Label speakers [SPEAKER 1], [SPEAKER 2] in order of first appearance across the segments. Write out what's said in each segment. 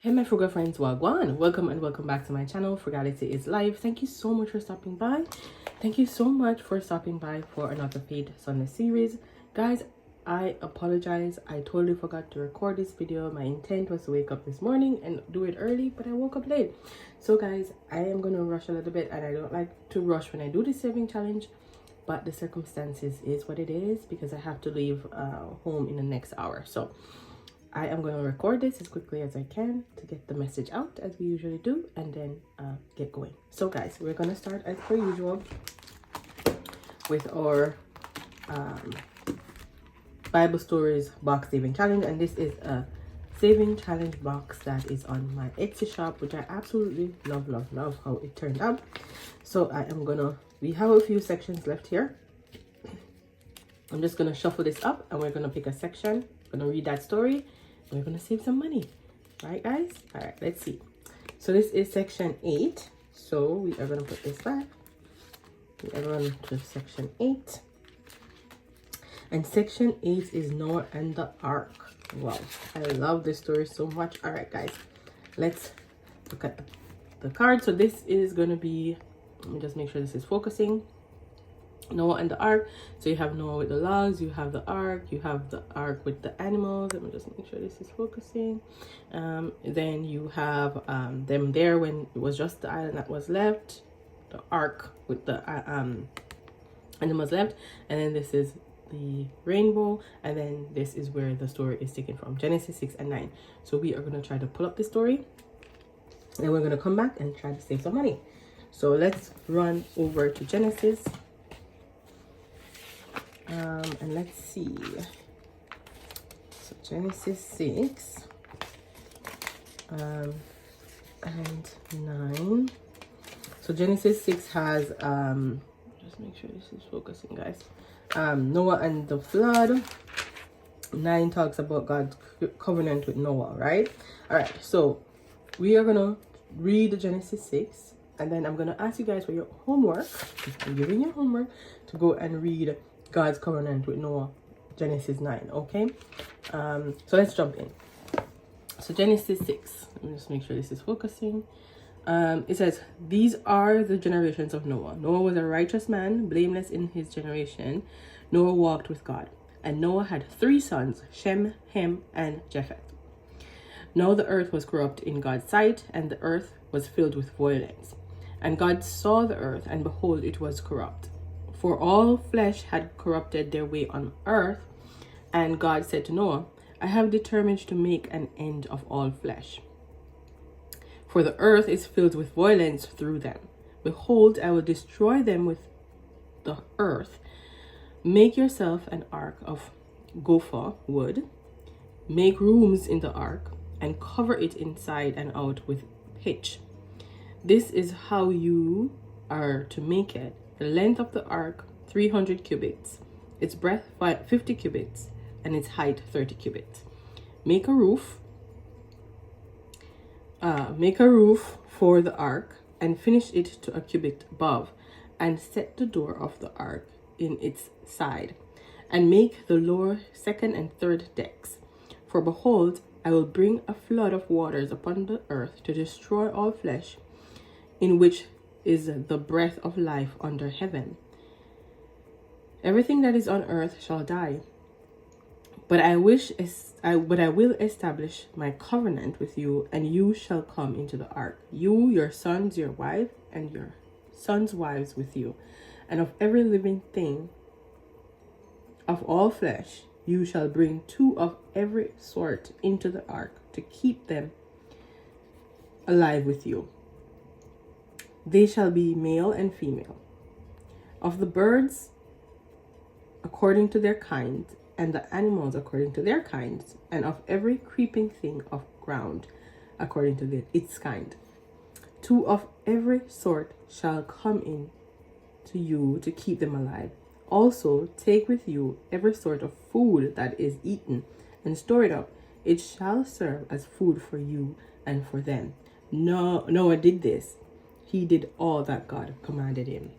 [SPEAKER 1] Hey my frugal friends, wagwan, welcome and welcome back to my channel. Frugality is life. Thank you so much for stopping by. Thank you so much for stopping by for another Paid Sunday series. Guys, I apologize, I totally forgot to record this video. My intent was to wake up this morning and do it early, but I woke up late. So guys, I am gonna rush a little bit, and I don't like to rush when I do this saving challenge, but the circumstances is what it is because I have to leave home in the next hour. So I am going to record this as quickly as I can to get the message out as we usually do, and then get going. So guys, we're going to start as per usual with our Bible Stories box saving challenge, and this is a saving challenge box that is on my Etsy shop, which I absolutely love how it turned out. So I am gonna, we have a few sections left here. I'm just gonna shuffle this up and we're gonna pick a section. I'm gonna read that story. We're gonna save some money, right guys? All right, let's see. So this is section 8, so we are gonna put this back. We are going to section 8, and section 8 is Noah and the Ark. Wow, I love this story so much. All right guys, let's look at the card. So this is gonna be, let me just make sure this is focusing. Noah and the Ark. So you have Noah with the logs, you have the Ark, you have the Ark with the animals. Let me just make sure this is focusing. Then you have them there when it was just the island that was left, the Ark with the animals left, and then this is the rainbow, and then this is where the story is taken from, Genesis 6 and 9. So we are going to try to pull up the story, and we're going to come back and try to save some money. So let's run over to Genesis. And let's see. So Genesis 6 and 9. So Genesis 6 has just make sure this is focusing, guys. Noah and the flood. 9 talks about God's covenant with Noah, right? All right, so we are gonna read Genesis 6, and then I'm gonna ask you guys for your homework. I'm giving you homework to go and read God's covenant with Noah, Genesis 9. Okay, so let's jump in. So Genesis 6, let me just make sure this is focusing. It says, these are the generations of Noah. Noah was a righteous man, blameless in his generation. Noah walked with God, and Noah had 3 sons, Shem, Ham, and Japheth. Now the earth was corrupt in God's sight, and the earth was filled with violence. And God saw the earth, and behold, it was corrupt, for all flesh had corrupted their way on earth. And God said to Noah, I have determined to make an end of all flesh, for the earth is filled with violence through them. Behold, I will destroy them with the earth. Make yourself an ark of gopher wood. Make rooms in the ark, and cover it inside and out with pitch. This is how you are to make it. The length of the ark 300 cubits, its breadth 50 cubits, and its height 30 cubits. Make a roof for the ark, and finish it to a cubit above, and set the door of the ark in its side, and make the lower, second, and third decks. For behold, I will bring a flood of waters upon the earth to destroy all flesh, in which is the breath of life under heaven. Everything that is on earth shall die. But I will establish my covenant with you, and you shall come into the ark, you, your sons, your wife, and your sons' wives with you. And of every living thing of all flesh, you shall bring 2 of every sort into the ark to keep them alive with you. They shall be male and female. Of the birds, according to their kind, and the animals according to their kinds, and of every creeping thing of ground according to its kind. 2 of every sort shall come in to you to keep them alive. Also take with you every sort of food that is eaten, and store it up. It shall serve as food for you and for them. Noah did this. He did all that God commanded him.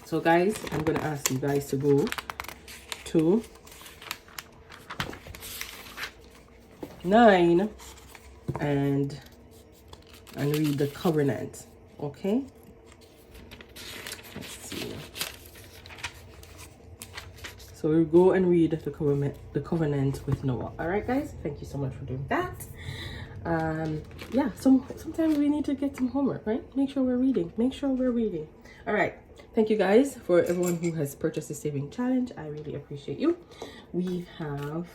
[SPEAKER 1] So guys, I'm going to ask you guys to go to 9 and read the covenant. Okay, let's see. So we'll go and read the covenant with Noah. All right, guys, thank you so much for doing that. Yeah, sometimes we need to get some homework, right? Make sure we're reading. All right, thank you guys for everyone who has purchased the saving challenge. I really appreciate you. We have,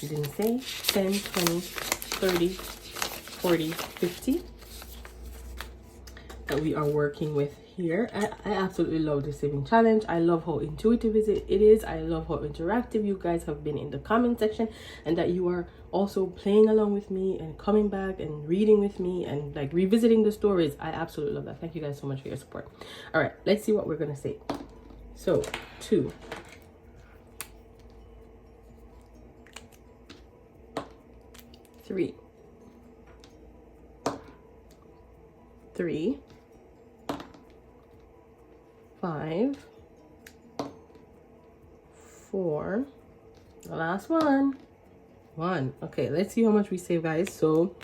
[SPEAKER 1] you didn't say, 10, 20, 30, 40, 50 that we are working with here. I absolutely love the saving challenge. I love how intuitive it is. I love how interactive you guys have been in the comment section, and that you are also playing along with me and coming back and reading with me and like revisiting the stories. I absolutely love that. Thank you guys so much for your support. All right, let's see what we're gonna say. So 2, 3, 3, 5, 4, the last one, 1. Okay, let's see how much we save, guys. So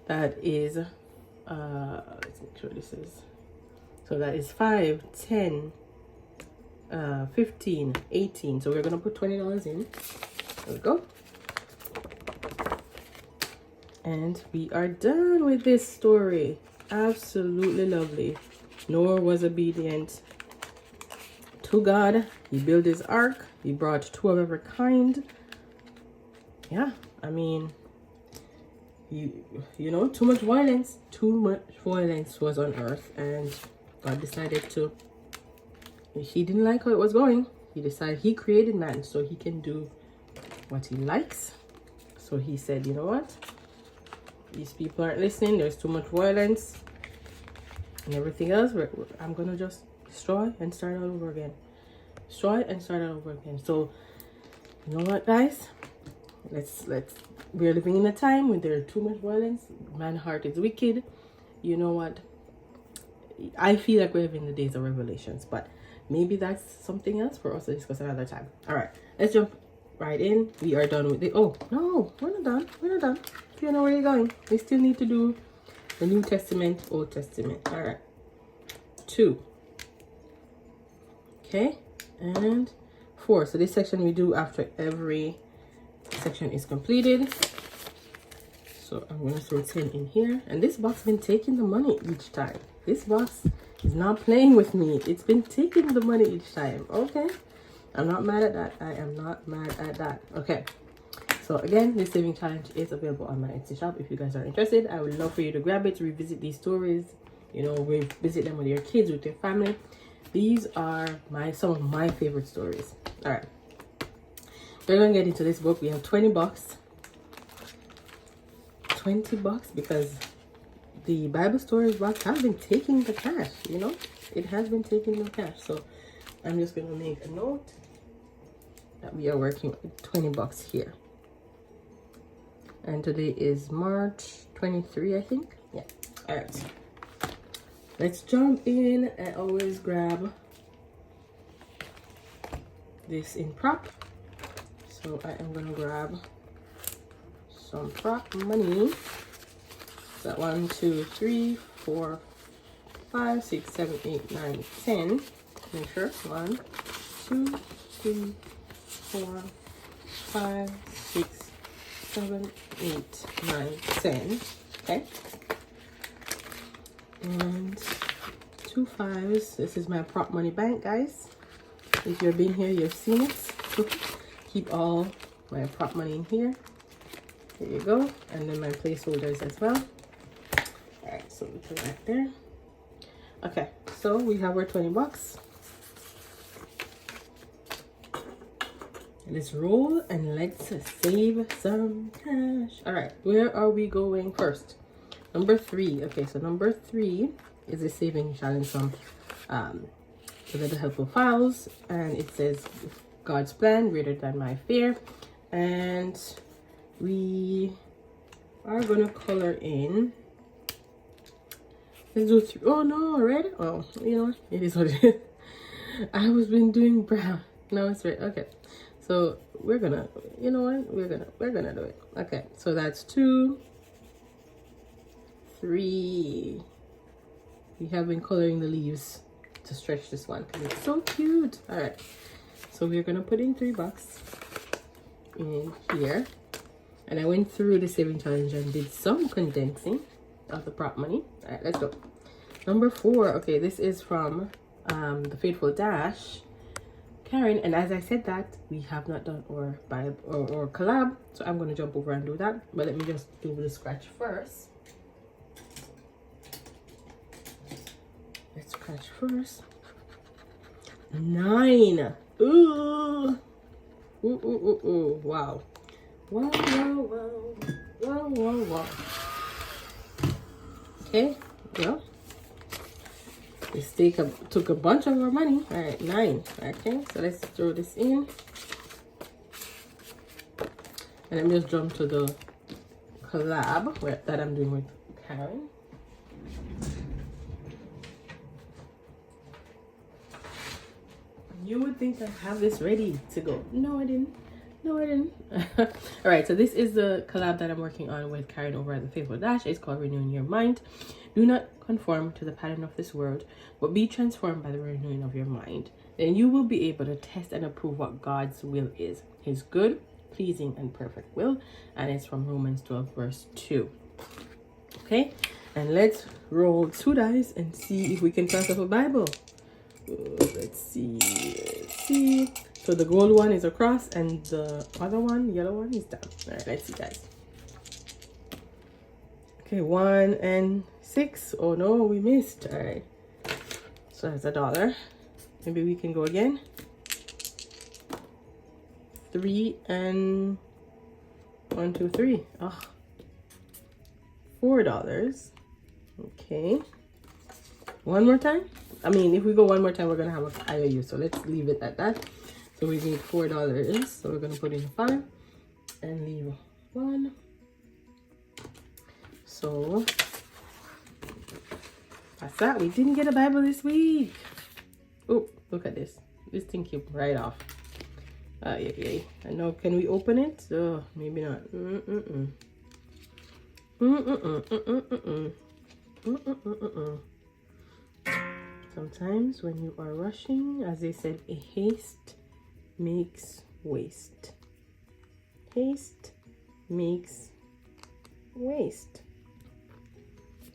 [SPEAKER 1] that is let's make sure this is, so that is 5, 10, 15, 18. So we're gonna put $20 in. There we go. And we are done with this story. Absolutely lovely. Noah was obedient to God. He built his ark. He brought 2 of every kind. Yeah, I mean, you know, too much violence was on earth, and God decided to, he didn't like how it was going. He decided, he created man so he can do what he likes. So he said, you know what, these people aren't listening, there's too much violence and everything else. I'm gonna just destroy and start all over again. So you know what, guys, let's we're living in a time when there's too much violence. Man's heart is wicked. You know what, I feel like we're living in the days of Revelations, but maybe that's something else for us to discuss another time. All right, let's jump right in. We are done with it. Oh no, we're not done. You know where you're going. We still need to do the New Testament, Old Testament. All right, 2. Okay, and 4. So this section we do after every section is completed. So I'm gonna throw 10 in here, and this box has been taking the money each time. This box is not playing with me. It's been taking the money each time. Okay, I'm not mad at that. I am not mad at that. Okay, so again, this saving challenge is available on my Etsy shop. If you guys are interested, I would love for you to grab it, to revisit these stories, you know, revisit them with your kids, with your family. These are some of my favorite stories. All right, we're gonna get into this book. We have 20 bucks, because the Bible stories box has been taking the cash. You know, it has been taking the cash. So I'm just gonna make a note that we are working with 20 bucks here. And today is March 23, I think. Yeah. All right, let's jump in. I always grab this in prop, so I am gonna grab some prop money. So 1, 2, 3, 4, 5, 6, 7, 8, 9, 10. Make sure 1, 2, 3, 4, 5, 6, 7, 8, 9, 10. Okay, and 2 5s. This is my prop money bank, guys. If you've been here, you've seen it. Keep all my prop money in here. There you go. And then my placeholders as well. All right, so we put that there. Okay, so we have our 20 bucks. Let's roll and let's save some cash. All right, where are we going first? Number 3. Okay, so number 3 is a saving challenge from the Little Helpful Files, and it says God's plan greater than my fear. And we are gonna color in. Let's do 3. Oh no, red. Oh, you know what? It is what it is. I was been doing brown. No, it's red. Okay, so we're gonna, you know what? We're gonna do it. Okay, so that's 2, 3. We have been coloring the leaves to stretch this one because it's so cute. All right, so we're gonna put in 3 bucks in here, and I went through the saving challenge and did some condensing of the prop money. All right, let's go. Number 4. Okay, this is from the Faithful Dash, Karen, and as I said that, we have not done our Bible or collab, so I'm going to jump over and do that, but let me just do the scratch first. Let's scratch first. 9. Ooh. Ooh, ooh, ooh, ooh. Wow. Wow, wow, wow. Wow, wow, wow. Okay, yeah. This took a bunch of our money. All right, 9. Okay, so let's throw this in. And let me just jump to the collab that I'm doing with Karen. You would think I have this ready to go. No, I didn't. No, I didn't. All right, so this is the collab that I'm working on with Karen over at the Faithful Dash. It's called Renewing Your Mind. Do not conform to the pattern of this world, but be transformed by the renewing of your mind. Then you will be able to test and approve what God's will is, his good, pleasing, and perfect will. And it's from Romans 12, verse 2. Okay, and let's roll 2 dice and see if we can pass off a Bible. Let's see. So the gold one is across and the other one, yellow one, is down. All right, let's see, guys. Okay, 1 and 6. Oh no, we missed. All right, so that's $1. Maybe we can go again. 3 and 1, 2, 3. Oh, $4. Okay, one more time. I mean, if we go one more time, we're gonna have an IOU, so let's leave it at that. So we need $4, so we're gonna put in 5 and leave 1. So that's that. We didn't get a Bible this week. Oh, look at this. This thing came right off. Yeah. I know. Can we open it? Oh, maybe not. Sometimes when you are rushing, as they said, a haste makes waste. Haste makes waste.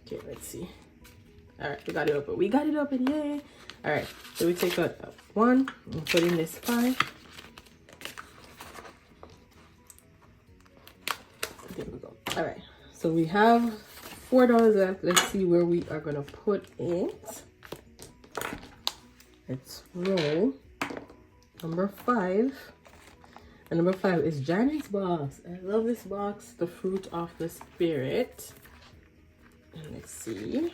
[SPEAKER 1] Okay, let's see. All right, we got it open. We got it open, yay! All right, so we take out 1 and put in this 5. There we go. All right, so we have $4 left. Let's see where we are gonna put it. Let's roll number 5. And number 5 is Janet's box. I love this box, the fruit of the spirit. And let's see.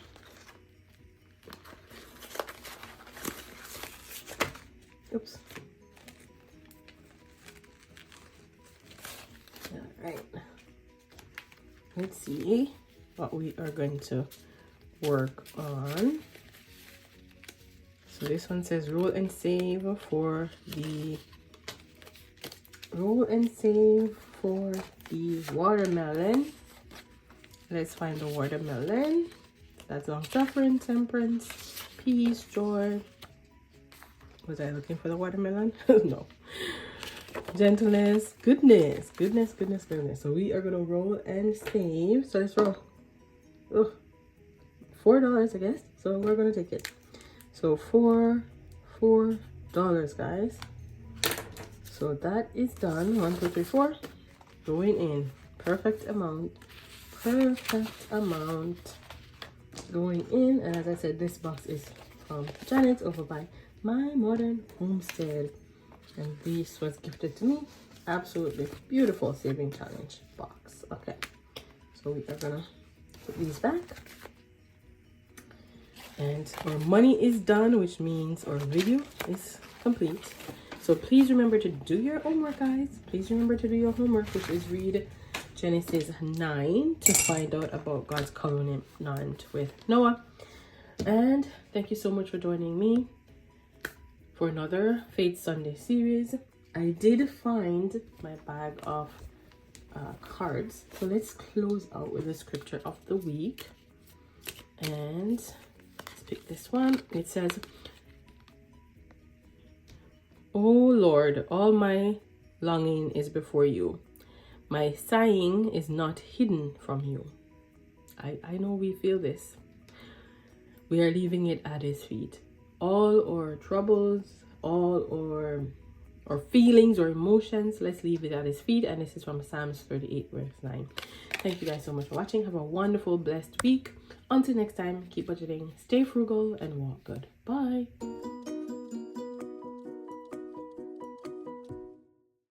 [SPEAKER 1] Oops. All right. Let's see what we are going to work on. So this one says roll and save for the watermelon. Let's find the watermelon. That's long suffering, temperance, peace, joy. Was I looking for the watermelon? No. Gentleness, goodness. So we are gonna roll and save. So let's roll. Oh, $4, I guess. So we're gonna take it. So $4, guys. So that is done. 1, 2, 3, 4. Going in. Perfect amount. Going in. And as I said, this box is from Janet over by My Modern Homestead. And this was gifted to me. Absolutely beautiful saving challenge box. Okay. So we are gonna put these back. And our money is done, which means our video is complete. So please remember to do your homework, guys. Please remember to do your homework, which is read Genesis 9 to find out about God's covenant with Noah. And thank you so much for joining me for another Faith Sunday series. I did find my bag of cards. So let's close out with the scripture of the week. And let's pick this one. It says, "Oh Lord, all my longing is before you. My sighing is not hidden from you." I know we feel this. We are leaving it at his feet. All our troubles, all our feelings or emotions, let's leave it at his feet. And this is from Psalms 38 verse 9. Thank you guys so much for watching. Have a wonderful, blessed week. Until next time, keep budgeting, stay frugal, and walk good. Bye.